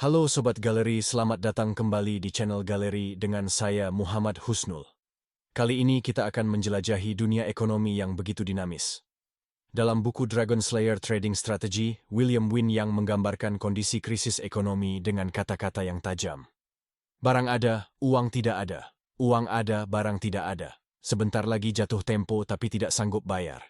Halo Sobat Galeri, selamat datang kembali di channel Galeri dengan saya Muhammad Husnul. Kali ini kita akan menjelajahi dunia ekonomi yang begitu dinamis. Dalam buku Dragon Slayer Trading Strategy, William Win yang menggambarkan kondisi krisis ekonomi dengan kata-kata yang tajam. Barang ada, uang tidak ada. Uang ada, barang tidak ada. Sebentar lagi jatuh tempo tapi tidak sanggup bayar.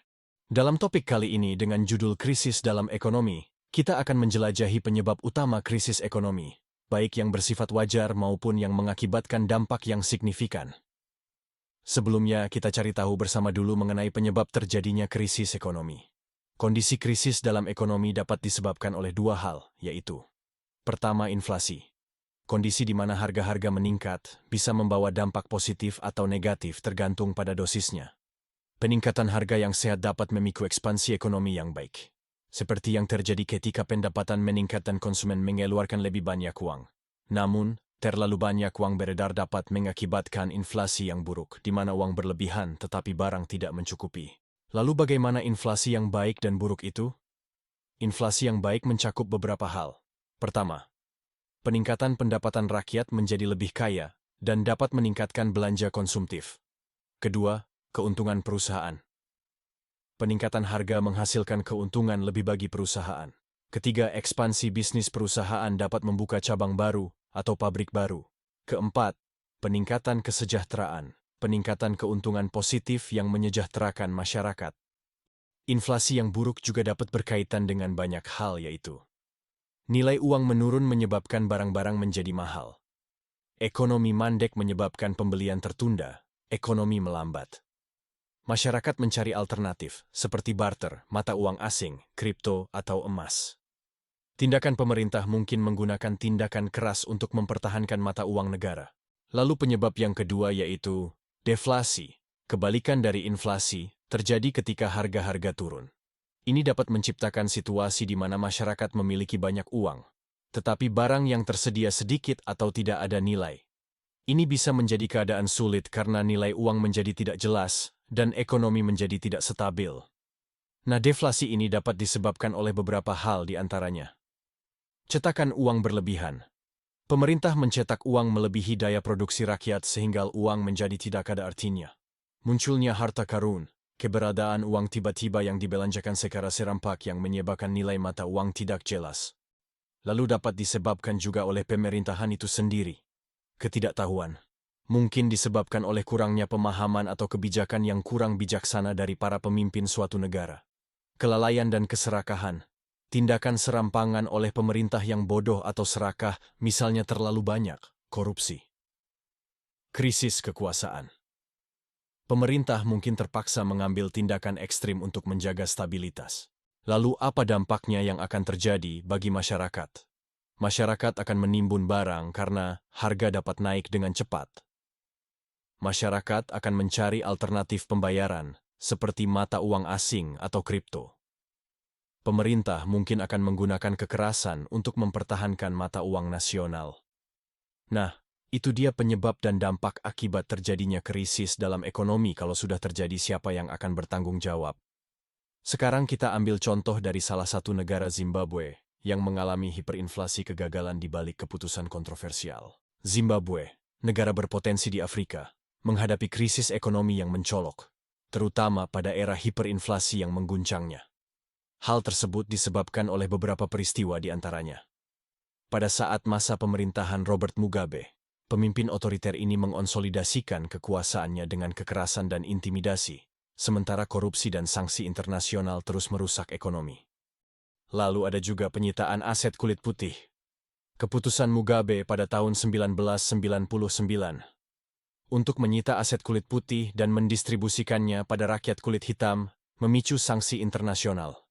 Dalam topik kali ini dengan judul Krisis dalam Ekonomi, kita akan menjelajahi penyebab utama krisis ekonomi, baik yang bersifat wajar maupun yang mengakibatkan dampak yang signifikan. Sebelumnya, kita cari tahu bersama dulu mengenai penyebab terjadinya krisis ekonomi. Kondisi krisis dalam ekonomi dapat disebabkan oleh dua hal, yaitu: pertama, inflasi. Kondisi di mana harga-harga meningkat bisa membawa dampak positif atau negatif tergantung pada dosisnya. Peningkatan harga yang sehat dapat memicu ekspansi ekonomi yang baik. Seperti yang terjadi ketika pendapatan meningkat dan konsumen mengeluarkan lebih banyak uang. Namun, terlalu banyak uang beredar dapat mengakibatkan inflasi yang buruk, di mana uang berlebihan tetapi barang tidak mencukupi. Lalu bagaimana inflasi yang baik dan buruk itu? Inflasi yang baik mencakup beberapa hal. Pertama, peningkatan pendapatan rakyat menjadi lebih kaya dan dapat meningkatkan belanja konsumtif. Kedua, keuntungan perusahaan. Peningkatan harga menghasilkan keuntungan lebih bagi perusahaan. Ketiga, ekspansi bisnis perusahaan dapat membuka cabang baru atau pabrik baru. Keempat, peningkatan kesejahteraan. Peningkatan keuntungan positif yang menyejahterakan masyarakat. Inflasi yang buruk juga dapat berkaitan dengan banyak hal, yaitu: nilai uang menurun menyebabkan barang-barang menjadi mahal. Ekonomi mandek menyebabkan pembelian tertunda. Ekonomi melambat. Masyarakat mencari alternatif, seperti barter, mata uang asing, kripto, atau emas. Tindakan pemerintah mungkin menggunakan tindakan keras untuk mempertahankan mata uang negara. Lalu penyebab yang kedua yaitu deflasi. Kebalikan dari inflasi, terjadi ketika harga-harga turun. Ini dapat menciptakan situasi di mana masyarakat memiliki banyak uang, tetapi barang yang tersedia sedikit atau tidak ada nilai. Ini bisa menjadi keadaan sulit karena nilai uang menjadi tidak jelas, dan ekonomi menjadi tidak stabil. Nah, deflasi ini dapat disebabkan oleh beberapa hal di antaranya. Cetakan uang berlebihan. Pemerintah mencetak uang melebihi daya produksi rakyat sehingga uang menjadi tidak ada artinya. Munculnya harta karun, keberadaan uang tiba-tiba yang dibelanjakan secara serampak yang menyebabkan nilai mata uang tidak jelas. Lalu dapat disebabkan juga oleh pemerintahan itu sendiri. Ketidaktahuan. Mungkin disebabkan oleh kurangnya pemahaman atau kebijakan yang kurang bijaksana dari para pemimpin suatu negara. Kelalaian dan keserakahan. Tindakan serampangan oleh pemerintah yang bodoh atau serakah, misalnya terlalu banyak, korupsi. Krisis kekuasaan. Pemerintah mungkin terpaksa mengambil tindakan ekstrim untuk menjaga stabilitas. Lalu apa dampaknya yang akan terjadi bagi masyarakat? Masyarakat akan menimbun barang karena harga dapat naik dengan cepat. Masyarakat akan mencari alternatif pembayaran, seperti mata uang asing atau kripto. Pemerintah mungkin akan menggunakan kekerasan untuk mempertahankan mata uang nasional. Nah, itu dia penyebab dan dampak akibat terjadinya krisis dalam ekonomi. Kalau sudah terjadi, siapa yang akan bertanggung jawab? Sekarang kita ambil contoh dari salah satu negara, Zimbabwe, yang mengalami hiperinflasi. Kegagalan di balik keputusan kontroversial. Zimbabwe, negara berpotensi di Afrika, menghadapi krisis ekonomi yang mencolok, terutama pada era hiperinflasi yang mengguncangnya. Hal tersebut disebabkan oleh beberapa peristiwa di antaranya. Pada saat masa pemerintahan Robert Mugabe, pemimpin otoriter ini mengonsolidasikan kekuasaannya dengan kekerasan dan intimidasi, sementara korupsi dan sanksi internasional terus merusak ekonomi. Lalu ada juga penyitaan aset kulit putih. Keputusan Mugabe pada tahun 1999 untuk menyita aset kulit putih dan mendistribusikannya pada rakyat kulit hitam memicu sanksi internasional.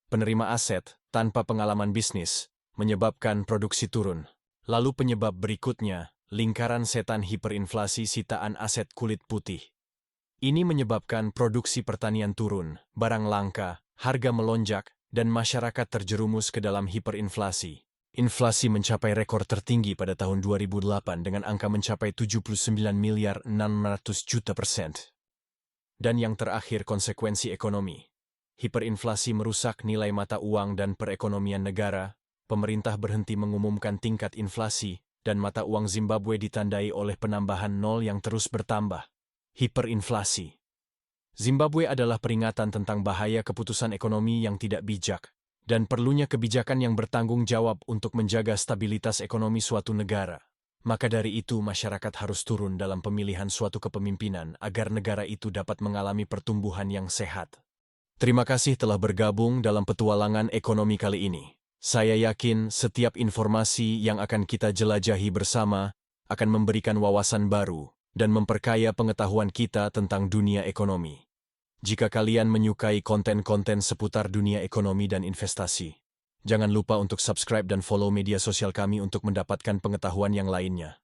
Penerima aset tanpa pengalaman bisnis menyebabkan produksi turun. Lalu penyebab berikutnya, lingkaran setan hiperinflasi sitaan aset kulit putih. Ini menyebabkan produksi pertanian turun, barang langka, harga melonjak, dan masyarakat terjerumus ke dalam hiperinflasi. Inflasi mencapai rekor tertinggi pada tahun 2008 dengan angka mencapai 79 miliar 600 juta %. Dan yang terakhir, konsekuensi ekonomi. Hiperinflasi merusak nilai mata uang dan perekonomian negara. pemerintah berhenti mengumumkan tingkat inflasi, dan mata uang Zimbabwe ditandai oleh penambahan nol yang terus bertambah. Hiperinflasi. Zimbabwe adalah peringatan tentang bahaya keputusan ekonomi yang tidak bijak, dan perlunya kebijakan yang bertanggung jawab untuk menjaga stabilitas ekonomi suatu negara. Maka dari itu masyarakat harus turun dalam pemilihan suatu kepemimpinan agar negara itu dapat mengalami pertumbuhan yang sehat. Terima kasih telah bergabung dalam petualangan ekonomi kali ini. Saya yakin setiap informasi yang akan kita jelajahi bersama akan memberikan wawasan baru dan memperkaya pengetahuan kita tentang dunia ekonomi. Jika kalian menyukai konten-konten seputar dunia ekonomi dan investasi, jangan lupa untuk subscribe dan follow media sosial kami untuk mendapatkan pengetahuan yang lainnya.